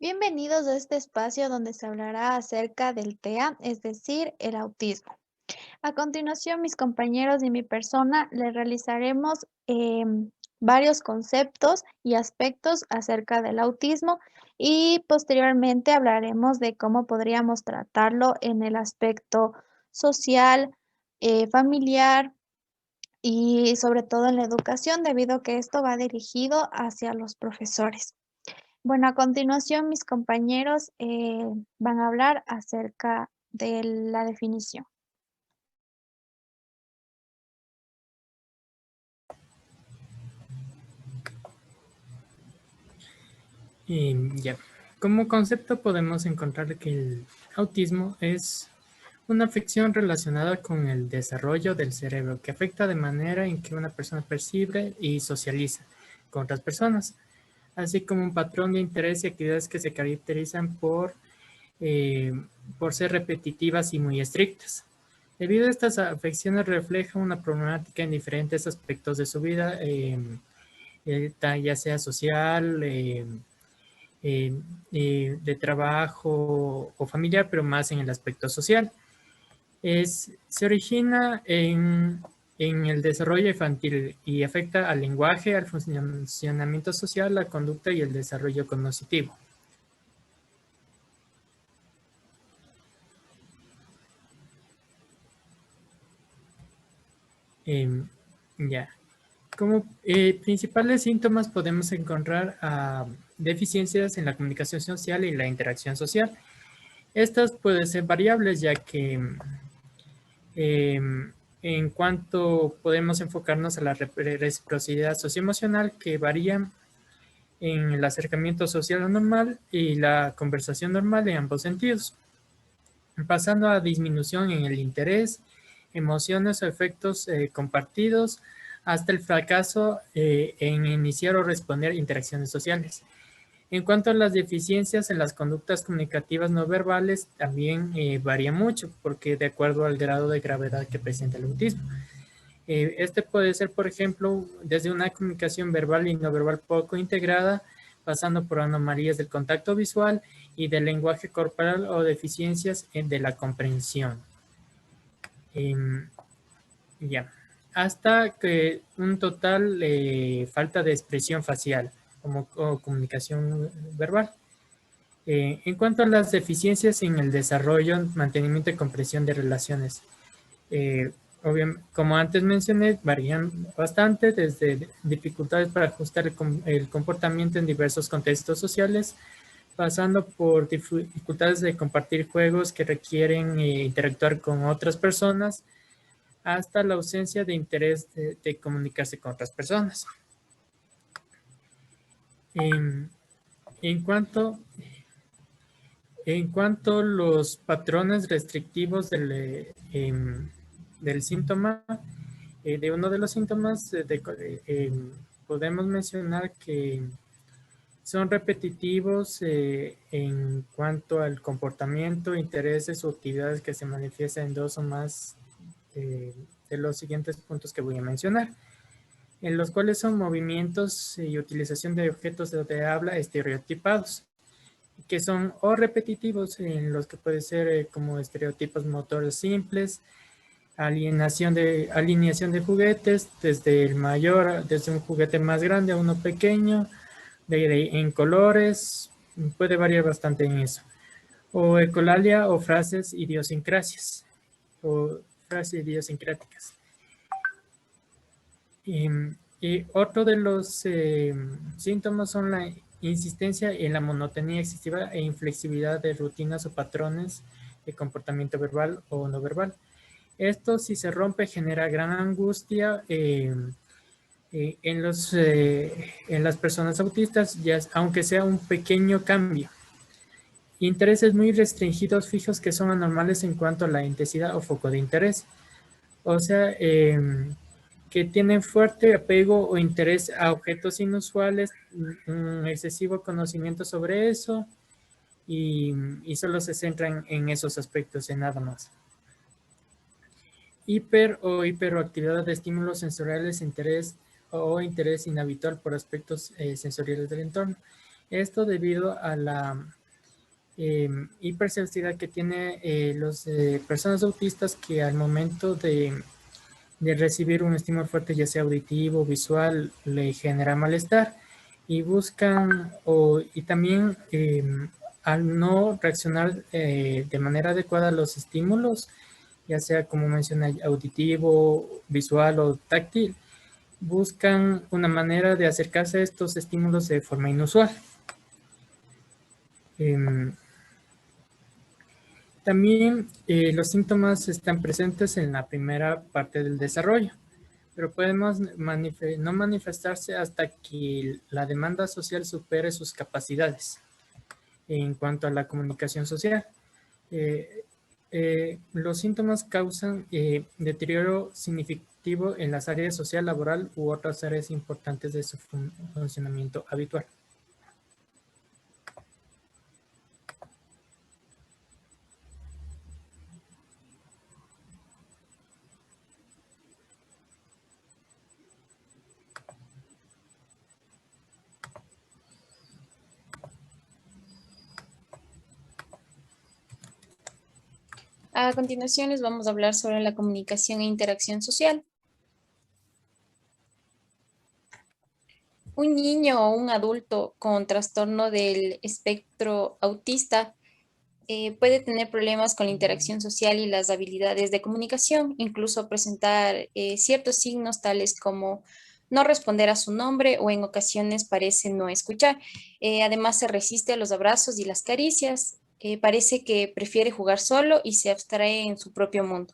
Bienvenidos a este espacio donde se hablará acerca del TEA, es decir, el autismo. A continuación, mis compañeros y mi persona le realizaremos varios conceptos y aspectos acerca del autismo y posteriormente hablaremos de cómo podríamos tratarlo en el aspecto social, familiar y sobre todo en la educación, debido a que esto va dirigido hacia los profesores. Bueno, a continuación mis compañeros van a hablar acerca de la definición. Ya, como concepto podemos encontrar que el autismo es una afección relacionada con el desarrollo del cerebro que afecta de manera en que una persona percibe y socializa con otras personas, así como un patrón de interés y actividades que se caracterizan eh, por ser repetitivas y muy estrictas. Debido a estas afecciones refleja una problemática en diferentes aspectos de su vida, ya sea social, eh, de trabajo o familiar, pero más en el aspecto social. Se origina en el desarrollo infantil y afecta al lenguaje, al funcionamiento social, la conducta y el desarrollo cognitivo. Ya. Como principales síntomas podemos encontrar deficiencias en la comunicación social y la interacción social. Estas pueden ser variables ya que en cuanto podemos enfocarnos a la reciprocidad socioemocional que varía en el acercamiento social normal y la conversación normal en ambos sentidos, pasando a disminución en el interés, emociones o efectos compartidos, hasta el fracaso en iniciar o responder interacciones sociales. En cuanto a las deficiencias en las conductas comunicativas no verbales, también varía mucho, porque de acuerdo al grado de gravedad que presenta el autismo. Este puede ser, por ejemplo, desde una comunicación verbal y no verbal poco integrada, pasando por anomalías del contacto visual y del lenguaje corporal o deficiencias de la comprensión. Ya. Hasta que un total falta de expresión facial o comunicación verbal. En cuanto a las deficiencias en el desarrollo, mantenimiento y comprensión de relaciones, eh, como antes mencioné, varían bastante desde dificultades para ajustar el comportamiento en diversos contextos sociales, pasando por dificultades de compartir juegos que requieren interactuar con otras personas, hasta la ausencia de interés de comunicarse con otras personas. En, en cuanto En cuanto a los patrones restrictivos del síntoma, de uno de los síntomas, podemos mencionar que son repetitivos en cuanto al comportamiento, intereses o actividades que se manifiestan en dos o más de los siguientes puntos que voy a mencionar, en los cuales son movimientos y utilización de objetos de habla estereotipados, que son o repetitivos, en los que puede ser como estereotipos motores simples, alineación de juguetes, desde un juguete más grande a uno pequeño, en colores, puede variar bastante en eso. O ecolalia o frases idiosincrasias, o frases idiosincráticas. Y otro de los síntomas son la insistencia en la monotonía excesiva e inflexibilidad de rutinas o patrones de comportamiento verbal o no verbal. Esto, si se rompe, genera gran angustia en las personas autistas, aunque sea un pequeño cambio. Intereses muy restringidos fijos que son anormales en cuanto a la intensidad o foco de interés. O sea, que tienen fuerte apego o interés a objetos inusuales, un excesivo conocimiento sobre eso y solo se centran en esos aspectos, en nada más. Hiper o hiperactividad de estímulos sensoriales, interés inhabitual por aspectos sensoriales del entorno. Esto debido a la hipersensibilidad que tiene las personas autistas, que al momento de recibir un estímulo fuerte, ya sea auditivo o visual, le genera malestar y buscan, y también al no reaccionar de manera adecuada a los estímulos, ya sea como mencioné, auditivo, visual o táctil, buscan una manera de acercarse a estos estímulos de forma inusual. También los síntomas están presentes en la primera parte del desarrollo, pero pueden no manifestarse hasta que la demanda social supere sus capacidades en cuanto a la comunicación social. Los síntomas causan deterioro significativo en las áreas social, laboral u otras áreas importantes de su funcionamiento habitual. A continuación les vamos a hablar sobre la comunicación e interacción social. Un niño o un adulto con trastorno del espectro autista puede tener problemas con la interacción social y las habilidades de comunicación, incluso presentar ciertos signos tales como no responder a su nombre o en ocasiones parece no escuchar. Además, se resiste a los abrazos y las caricias. Parece que prefiere jugar solo y se abstrae en su propio mundo.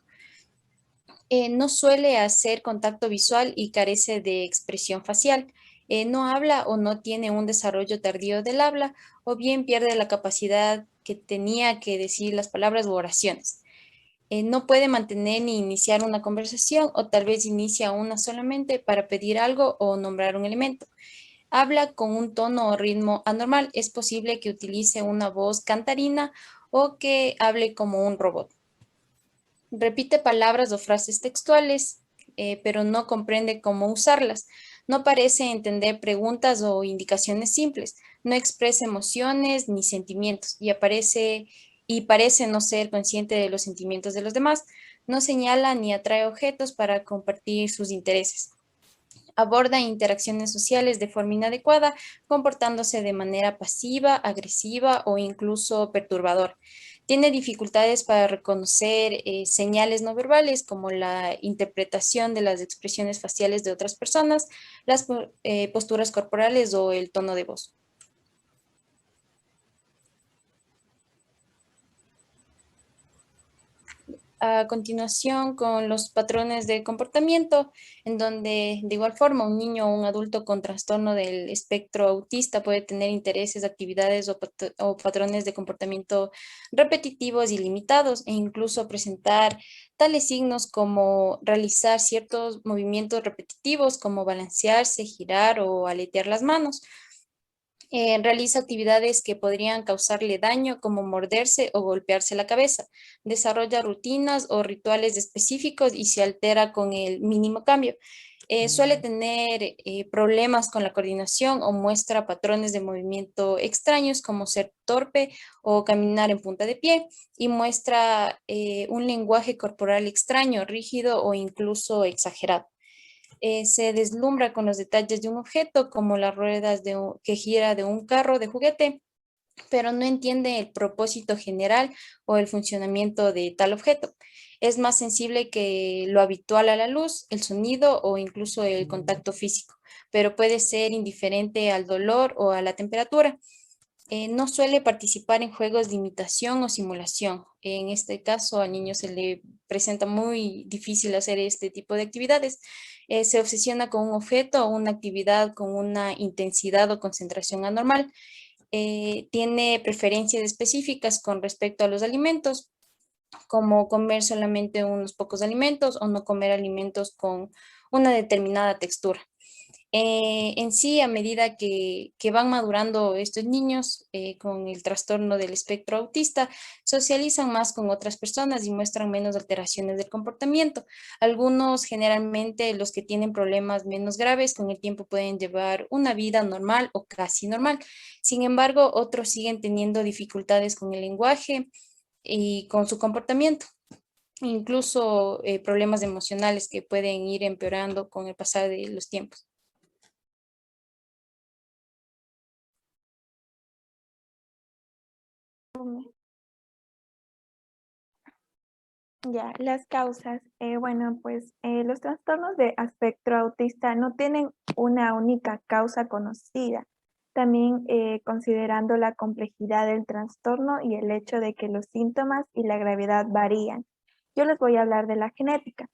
No suele hacer contacto visual y carece de expresión facial. No habla o no tiene un desarrollo tardío del habla, o bien pierde la capacidad que tenía que decir las palabras u oraciones. No puede mantener ni iniciar una conversación, o tal vez inicia una solamente para pedir algo o nombrar un elemento. Habla con un tono o ritmo anormal. Es posible que utilice una voz cantarina o que hable como un robot. Repite palabras o frases textuales, pero no comprende cómo usarlas. No parece entender preguntas o indicaciones simples. No expresa emociones ni sentimientos y parece no ser consciente de los sentimientos de los demás. No señala ni atrae objetos para compartir sus intereses. Aborda interacciones sociales de forma inadecuada, comportándose de manera pasiva, agresiva o incluso perturbadora. Tiene dificultades para reconocer señales no verbales, como la interpretación de las expresiones faciales de otras personas, las posturas corporales o el tono de voz. A continuación, con los patrones de comportamiento, en donde de igual forma un niño o un adulto con trastorno del espectro autista puede tener intereses, actividades o patrones de comportamiento repetitivos y limitados, e incluso presentar tales signos como realizar ciertos movimientos repetitivos como balancearse, girar o aletear las manos. Realiza actividades que podrían causarle daño, como morderse o golpearse la cabeza. Desarrolla rutinas o rituales específicos y se altera con el mínimo cambio. Suele tener problemas con la coordinación o muestra patrones de movimiento extraños, como ser torpe o caminar en punta de pie, y muestra un lenguaje corporal extraño, rígido o incluso exagerado. Se deslumbra con los detalles de un objeto, como las ruedas que gira de un carro de juguete, pero no entiende el propósito general o el funcionamiento de tal objeto. Es más sensible que lo habitual a la luz, el sonido o incluso el contacto físico, pero puede ser indiferente al dolor o a la temperatura. No suele participar en juegos de imitación o simulación. En este caso, al niño se le presenta muy difícil hacer este tipo de actividades. Se obsesiona con un objeto o una actividad con una intensidad o concentración anormal. Tiene preferencias específicas con respecto a los alimentos, como comer solamente unos pocos alimentos o no comer alimentos con una determinada textura. En sí, a medida que van madurando estos niños con el trastorno del espectro autista, socializan más con otras personas y muestran menos alteraciones del comportamiento. Algunos, generalmente los que tienen problemas menos graves, con el tiempo pueden llevar una vida normal o casi normal. Sin embargo, otros siguen teniendo dificultades con el lenguaje y con su comportamiento, incluso problemas emocionales que pueden ir empeorando con el pasar de los tiempos. Ya, las causas. Bueno, pues los trastornos de espectro autista no tienen una única causa conocida. También considerando la complejidad del trastorno y el hecho de que los síntomas y la gravedad varían. Yo les voy a hablar de la genética.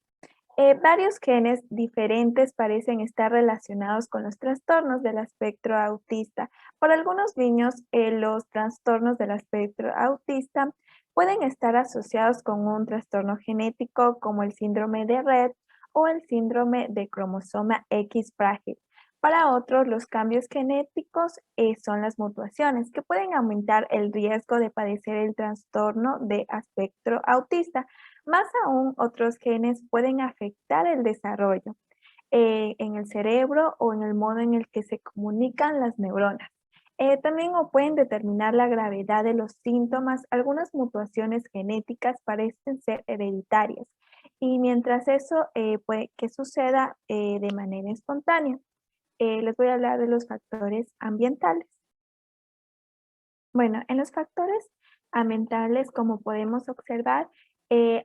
Varios genes diferentes parecen estar relacionados con los trastornos del espectro autista. Para algunos niños, los trastornos del espectro autista pueden estar asociados con un trastorno genético como el síndrome de Rett o el síndrome de cromosoma X frágil. Para otros, los cambios genéticos son las mutaciones que pueden aumentar el riesgo de padecer el trastorno de espectro autista. Más aún, otros genes pueden afectar el desarrollo en el cerebro o en el modo en el que se comunican las neuronas. También o pueden determinar la gravedad de los síntomas. Algunas mutaciones genéticas parecen ser hereditarias y mientras eso puede que suceda de manera espontánea. Les voy a hablar de los factores ambientales. Bueno, en los factores ambientales, como podemos observar,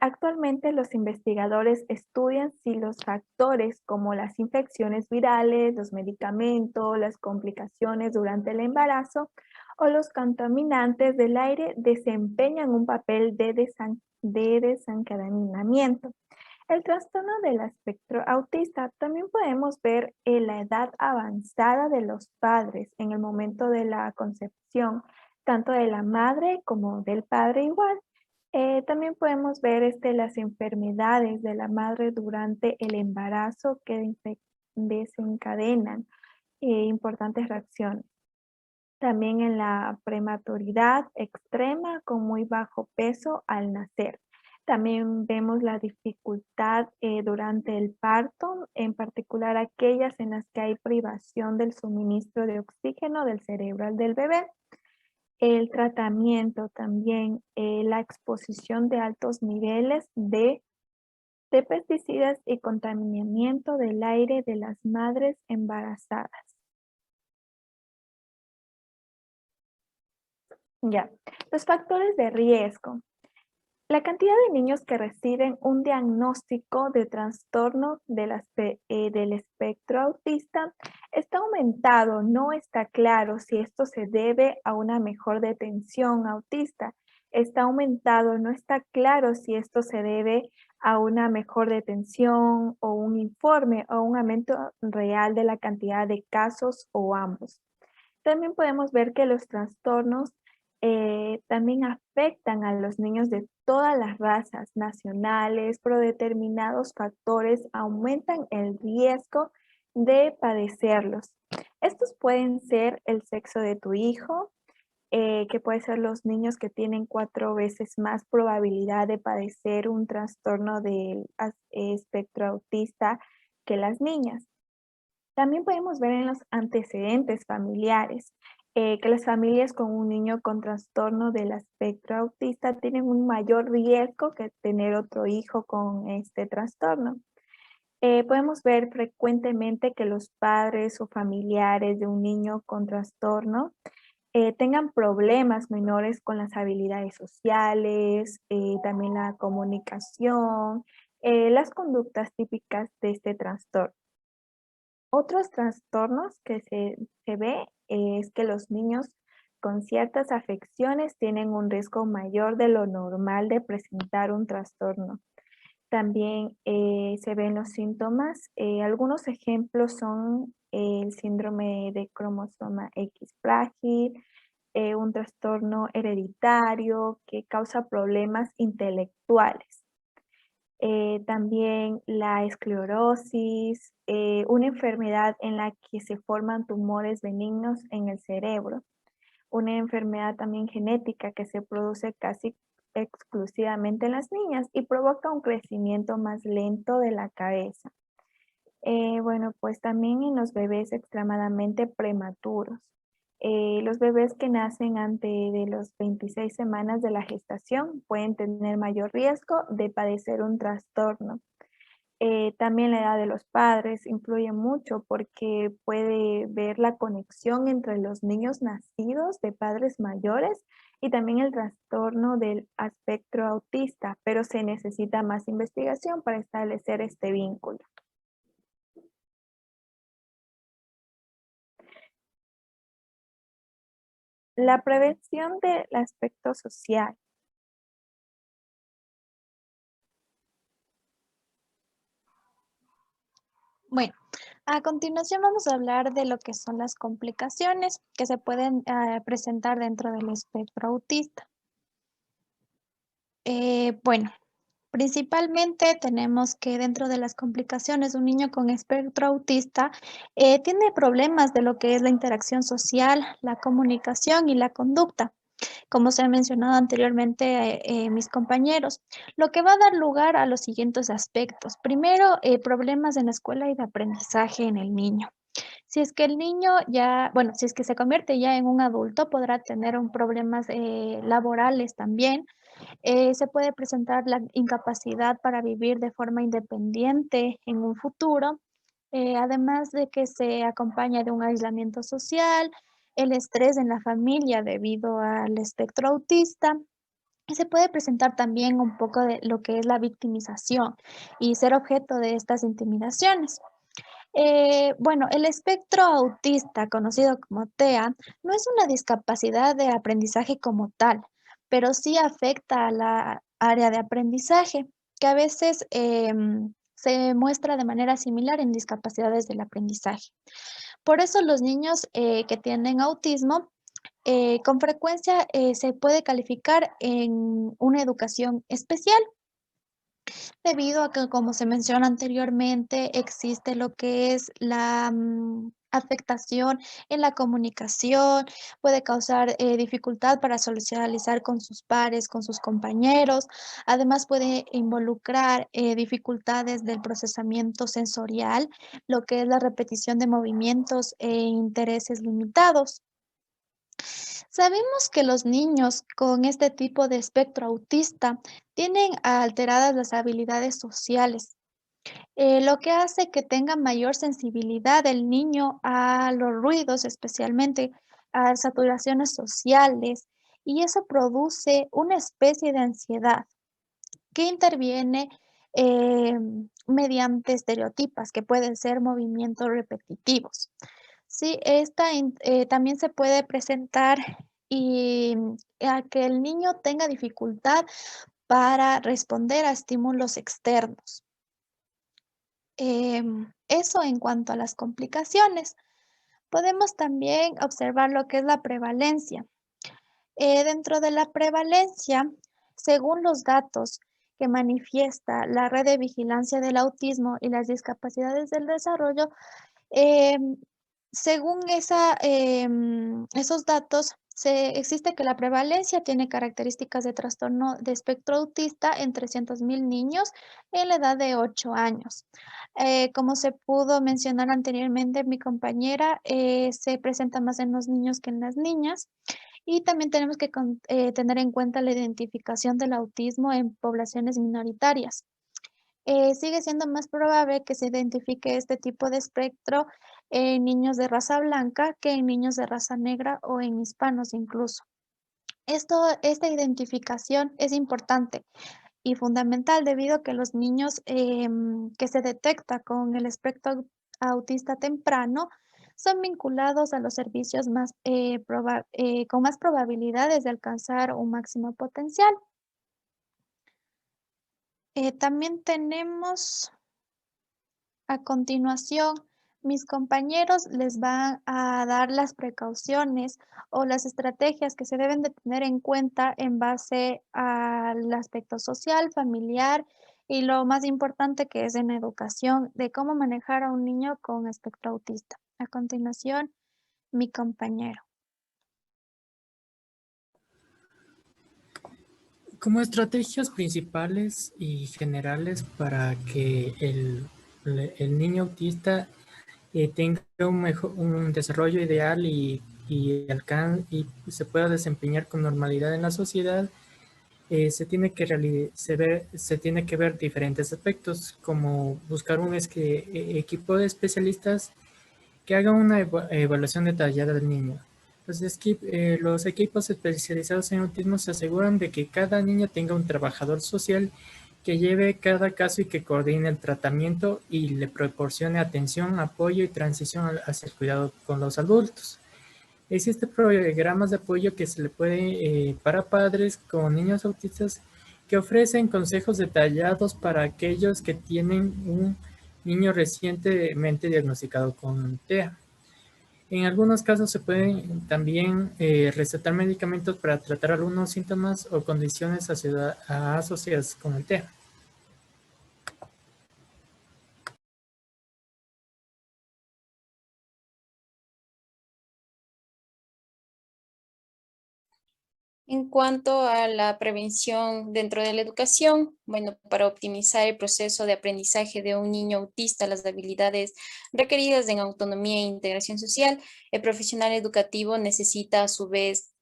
actualmente los investigadores estudian si los factores como las infecciones virales, los medicamentos, las complicaciones durante el embarazo o los contaminantes del aire desempeñan un papel de desencadenamiento. El trastorno del espectro autista también podemos ver en la edad avanzada de los padres en el momento de la concepción, tanto de la madre como del padre igual. También podemos ver las enfermedades de la madre durante el embarazo que desencadenan importantes reacciones. También en la prematuridad extrema con muy bajo peso al nacer. También vemos la dificultad durante el parto, en particular aquellas en las que hay privación del suministro de oxígeno del cerebro del bebé. El tratamiento también, la exposición de altos niveles de pesticidas y contaminamiento del aire de las madres embarazadas. Ya, los factores de riesgo. La cantidad de niños que reciben un diagnóstico de trastorno del espectro autista está aumentado. No está claro si esto se debe a una mejor detención autista. Está aumentado, no está claro si esto se debe a una mejor detención o un informe o un aumento real de la cantidad de casos o ambos. También podemos ver que los trastornos también afectan a los niños de todas las razas nacionales, pero determinados factores aumentan el riesgo de padecerlos. Estos pueden ser el sexo de tu hijo, que puede ser los niños que tienen 4 veces más probabilidad de padecer un trastorno del espectro autista que las niñas. También podemos ver en los antecedentes familiares que las familias con un niño con trastorno del espectro autista tienen un mayor riesgo que tener otro hijo con este trastorno. Podemos ver frecuentemente que los padres o familiares de un niño con trastorno tengan problemas menores con las habilidades sociales, también la comunicación, las conductas típicas de este trastorno. Otros trastornos que se ve es que los niños con ciertas afecciones tienen un riesgo mayor de lo normal de presentar un trastorno. También se ven los síntomas. Algunos ejemplos son el síndrome de cromosoma X frágil, un trastorno hereditario que causa problemas intelectuales. también la esclerosis, una enfermedad en la que se forman tumores benignos en el cerebro, una enfermedad también genética que se produce casi exclusivamente en las niñas y provoca un crecimiento más lento de la cabeza. Bueno, pues también en los bebés extremadamente prematuros. Los bebés que nacen antes de los 26 semanas de la gestación pueden tener mayor riesgo de padecer un trastorno. También la edad de los padres influye mucho porque puede ver la conexión entre los niños nacidos de padres mayores y también el trastorno del espectro autista, pero se necesita más investigación para establecer este vínculo. La prevención del aspecto social. Bueno, a continuación vamos a hablar de lo que son las complicaciones que se pueden presentar dentro del espectro autista. Bueno, principalmente tenemos que dentro de las complicaciones, un niño con espectro autista tiene problemas de lo que es la interacción social, la comunicación y la conducta, como se ha mencionado anteriormente mis compañeros, lo que va a dar lugar a los siguientes aspectos. Primero, problemas en la escuela y de aprendizaje en el niño. Si es que el niño ya, bueno, si es que se convierte ya en un adulto, podrá tener problemas laborales también. Se puede presentar la incapacidad para vivir de forma independiente en un futuro, además de que se acompaña de un aislamiento social, el estrés en la familia debido al espectro autista. Y se puede presentar también un poco de lo que es la victimización y ser objeto de estas intimidaciones. Bueno, el espectro autista, conocido como TEA, no es una discapacidad de aprendizaje como tal, pero sí afecta a la área de aprendizaje, que a veces se muestra de manera similar en discapacidades del aprendizaje. Por eso los niños que tienen autismo, con frecuencia se puede calificar en una educación especial debido a que, como se menciona anteriormente, existe lo que es la afectación en la comunicación, puede causar dificultad para socializar con sus pares, con sus compañeros. Además, puede involucrar dificultades del procesamiento sensorial, lo que es la repetición de movimientos e intereses limitados. Sabemos que los niños con este tipo de espectro autista tienen alteradas las habilidades sociales, lo que hace que tenga mayor sensibilidad el niño a los ruidos, especialmente a saturaciones sociales, y eso produce una especie de ansiedad que interviene eh, mediante estereotipas, que pueden ser movimientos repetitivos. Sí, también se puede presentar y a que el niño tenga dificultad para responder a estímulos externos. Eso en cuanto a las complicaciones. Podemos también observar lo que es la prevalencia. Dentro de la prevalencia, según los datos que manifiesta la Red de Vigilancia del Autismo y las Discapacidades del Desarrollo, em, según esos datos, existe que la prevalencia tiene características de trastorno de espectro autista en 300.000 niños en la edad de 8 años. Como se pudo mencionar anteriormente, mi compañera, se presenta más en los niños que en las niñas. Y también tenemos que tener en cuenta la identificación del autismo en poblaciones minoritarias. Sigue siendo más probable que se identifique este tipo de espectro en niños de raza blanca que en niños de raza negra o en hispanos incluso. Esta identificación es importante y fundamental debido a que los niños que se detecta con el espectro autista temprano son vinculados a los servicios con más probabilidades de alcanzar un máximo potencial. También tenemos a continuación, mis compañeros les van a dar las precauciones o las estrategias que se deben de tener en cuenta en base al aspecto social, familiar y lo más importante que es en educación de cómo manejar a un niño con espectro autista. A continuación, mi compañero. Como estrategias principales y generales para que el niño autista tenga un desarrollo ideal y se pueda desempeñar con normalidad en la sociedad, se tiene que ver diferentes aspectos, como buscar un equipo de especialistas que haga una evaluación detallada del niño. Los equipos especializados en autismo se aseguran de que cada niño tenga un trabajador social que lleve cada caso y que coordine el tratamiento y le proporcione atención, apoyo y transición hacia el cuidado con los adultos. Existen programas de apoyo que se le puede para padres con niños autistas que ofrecen consejos detallados para aquellos que tienen un niño recientemente diagnosticado con TEA. En algunos casos se pueden también recetar medicamentos para tratar algunos síntomas o condiciones asociadas con el TEA. En cuanto a la prevención dentro de la educación, bueno, para optimizar el proceso de aprendizaje de un niño autista, las habilidades requeridas en autonomía e integración social, el profesional educativo necesita a su vez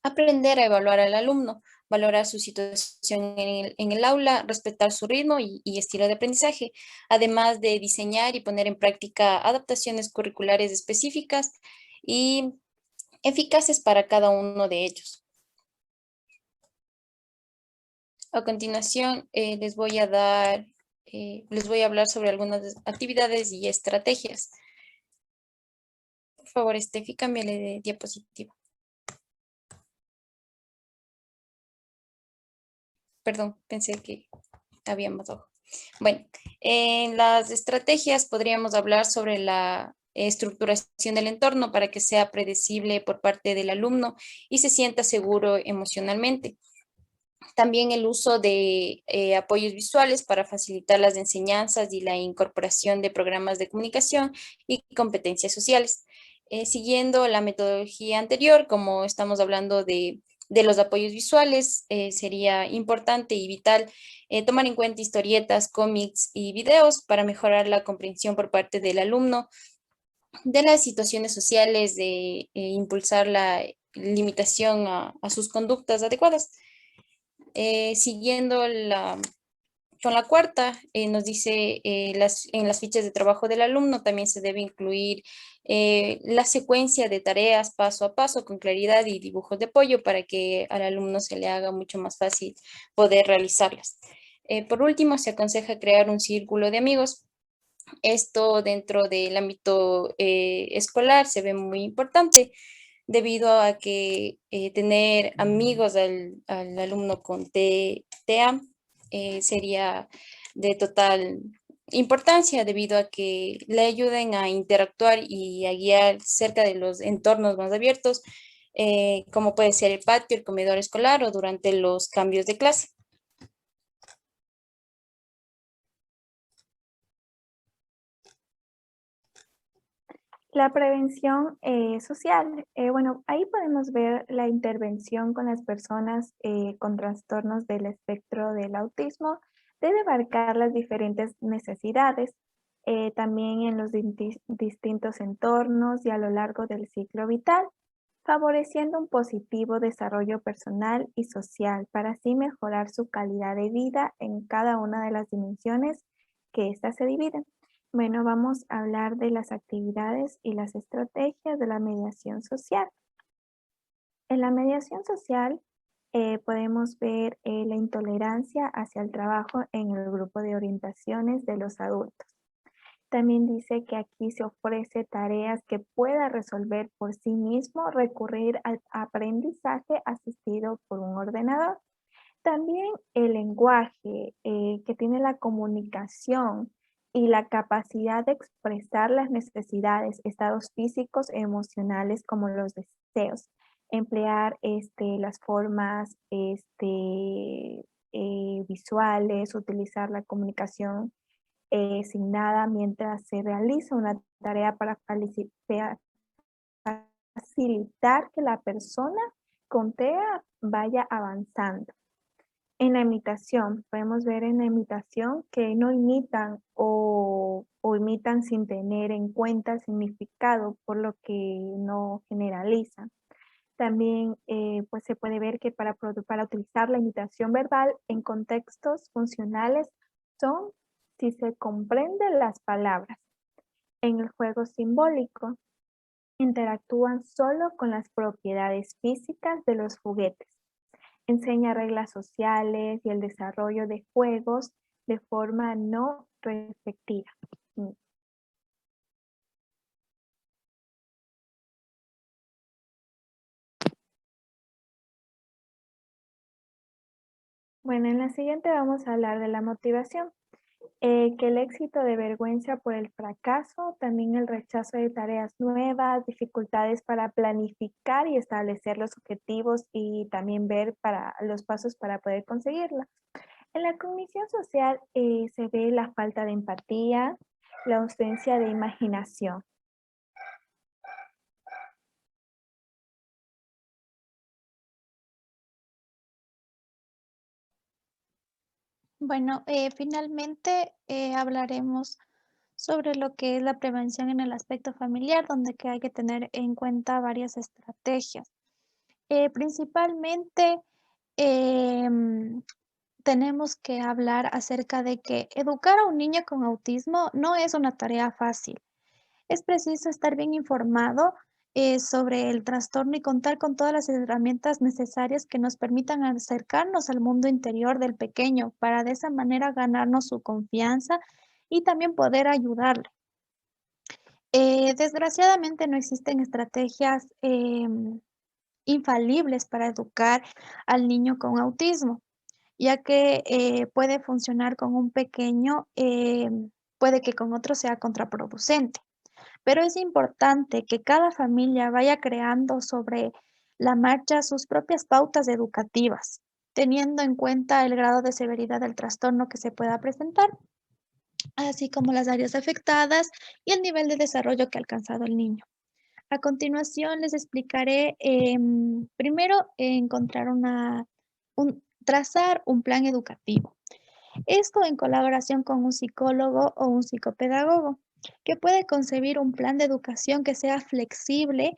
aprender a evaluar al alumno, valorar su situación en el aula, respetar su ritmo y estilo de aprendizaje, además de diseñar y poner en práctica adaptaciones curriculares específicas y eficaces para cada uno de ellos. A continuación, les voy a hablar sobre algunas actividades y estrategias. Por favor, Estefi, cámbiale de diapositiva. Perdón, pensé que había más abajo. Bueno, en las estrategias podríamos hablar sobre la estructuración del entorno para que sea predecible por parte del alumno y se sienta seguro emocionalmente. También el uso de apoyos visuales para facilitar las enseñanzas y la incorporación de programas de comunicación y competencias sociales. Siguiendo la metodología anterior, como estamos hablando de los apoyos visuales, sería importante y vital tomar en cuenta historietas, cómics y videos para mejorar la comprensión por parte del alumno de las situaciones sociales, de impulsar la limitación a sus conductas adecuadas. Siguiendo con la cuarta, nos dice en las fichas de trabajo del alumno también se debe incluir la secuencia de tareas paso a paso con claridad y dibujos de apoyo para que al alumno se le haga mucho más fácil poder realizarlas. Por último, se aconseja crear un círculo de amigos. Esto dentro del ámbito escolar se ve muy importante debido a que tener amigos al alumno con TEA sería de total importancia debido a que le ayuden a interactuar y a guiar cerca de los entornos más abiertos, como puede ser el patio, el comedor escolar o durante los cambios de clase. La prevención social. Bueno, ahí podemos ver la intervención con las personas con trastornos del espectro del autismo. Debe abarcar las diferentes necesidades, también en los distintos entornos y a lo largo del ciclo vital, favoreciendo un positivo desarrollo personal y social para así mejorar su calidad de vida en cada una de las dimensiones que éstas se dividen. Bueno, vamos a hablar de las actividades y las estrategias de la mediación social. En la mediación social podemos ver la intolerancia hacia el trabajo en el grupo de orientaciones de los adultos. También dice que aquí se ofrece tareas que pueda resolver por sí mismo, recurrir al aprendizaje asistido por un ordenador. También el lenguaje que tiene la comunicación y la capacidad de expresar las necesidades, estados físicos e emocionales como los deseos. Emplear las formas visuales, utilizar la comunicación sin mientras se realiza una tarea para facilitar que la persona con TEA vaya avanzando. En la imitación, podemos ver en la imitación que no imitan o imitan sin tener en cuenta el significado, por lo que no generalizan. También pues se puede ver que para utilizar la imitación verbal en contextos funcionales son si se comprenden las palabras. En el juego simbólico, interactúan solo con las propiedades físicas de los juguetes. Enseña reglas sociales y el desarrollo de juegos de forma no restrictiva. Bueno, en la siguiente vamos a hablar de la motivación. Que el éxito de vergüenza por el fracaso, también el rechazo de tareas nuevas, dificultades para planificar y establecer los objetivos y también ver para los pasos para poder conseguirla. En la cognición social se ve la falta de empatía, la ausencia de imaginación. Bueno, finalmente hablaremos sobre lo que es la prevención en el aspecto familiar, donde que hay que tener en cuenta varias estrategias. Principalmente tenemos que hablar acerca de que educar a un niño con autismo no es una tarea fácil. Es preciso estar bien informado sobre el trastorno y contar con todas las herramientas necesarias que nos permitan acercarnos al mundo interior del pequeño para de esa manera ganarnos su confianza y también poder ayudarle. Desgraciadamente no existen estrategias infalibles para educar al niño con autismo, ya que puede funcionar con un pequeño, puede que con otro sea contraproducente. Pero es importante que cada familia vaya creando sobre la marcha sus propias pautas educativas, teniendo en cuenta el grado de severidad del trastorno que se pueda presentar, así como las áreas afectadas y el nivel de desarrollo que ha alcanzado el niño. A continuación les explicaré primero encontrar trazar un plan educativo. Esto en colaboración con un psicólogo o un psicopedagogo, que puede concebir un plan de educación que sea flexible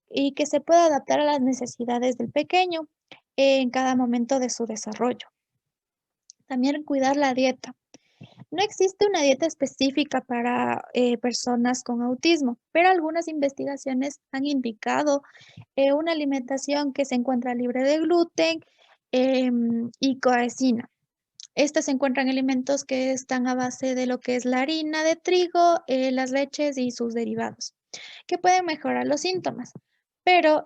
y que se pueda adaptar a las necesidades del pequeño en cada momento de su desarrollo. También cuidar la dieta. No existe una dieta específica para personas con autismo, pero algunas investigaciones han indicado una alimentación que se encuentra libre de gluten y coenzima. Estas se encuentran alimentos que están a base de lo que es la harina de trigo, las leches y sus derivados, que pueden mejorar los síntomas. Pero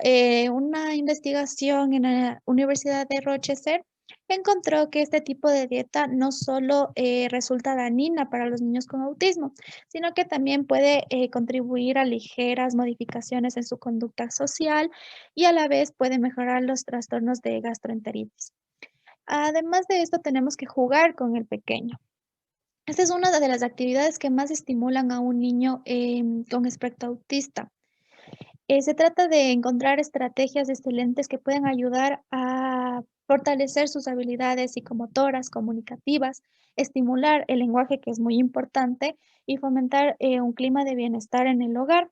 una investigación en la Universidad de Rochester encontró que este tipo de dieta no solo resulta dañina para los niños con autismo, sino que también puede contribuir a ligeras modificaciones en su conducta social y a la vez puede mejorar los trastornos de gastroenteritis. Además de esto, tenemos que jugar con el pequeño. Esta es una de las actividades que más estimulan a un niño con espectro autista. Se trata de encontrar estrategias excelentes que puedan ayudar a fortalecer sus habilidades psicomotoras, comunicativas, estimular el lenguaje, que es muy importante, y fomentar un clima de bienestar en el hogar.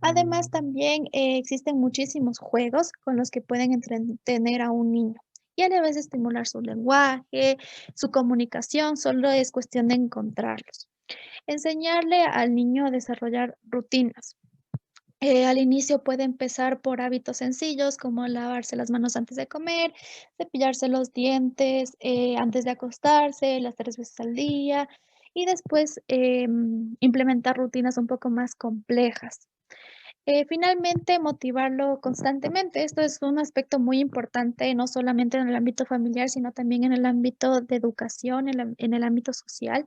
Además, también existen muchísimos juegos con los que pueden entretener a un niño y a la vez estimular su lenguaje, su comunicación, solo es cuestión de encontrarlos. Enseñarle al niño a desarrollar rutinas. Al inicio puede empezar por hábitos sencillos como lavarse las manos antes de comer, cepillarse los dientes antes de acostarse, las 3 veces al día y después implementar rutinas un poco más complejas. Finalmente, motivarlo constantemente. Esto es un aspecto muy importante, no solamente en el ámbito familiar, sino también en el ámbito de educación, en el ámbito social,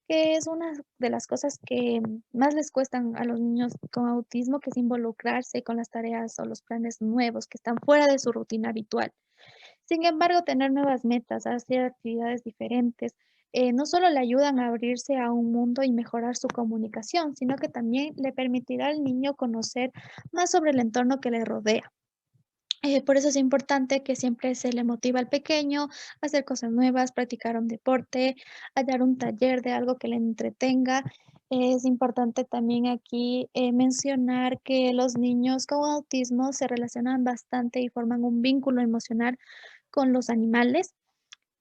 que es una de las cosas que más les cuestan a los niños con autismo, que es involucrarse con las tareas o los planes nuevos que están fuera de su rutina habitual. Sin embargo, tener nuevas metas, hacer actividades diferentes, no solo le ayudan a abrirse a un mundo y mejorar su comunicación, sino que también le permitirá al niño conocer más sobre el entorno que le rodea. Por eso es importante que siempre se le motiva al pequeño a hacer cosas nuevas, practicar un deporte, hallar un taller de algo que le entretenga. Es importante también aquí mencionar que los niños con autismo se relacionan bastante y forman un vínculo emocional con los animales.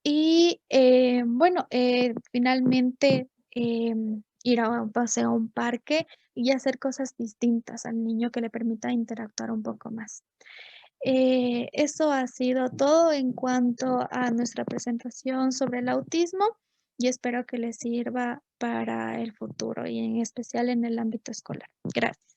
Y bueno, finalmente ir a un paseo a un parque y hacer cosas distintas al niño que le permita interactuar un poco más. Eso ha sido todo en cuanto a nuestra presentación sobre el autismo y espero que les sirva para el futuro y en especial en el ámbito escolar. Gracias.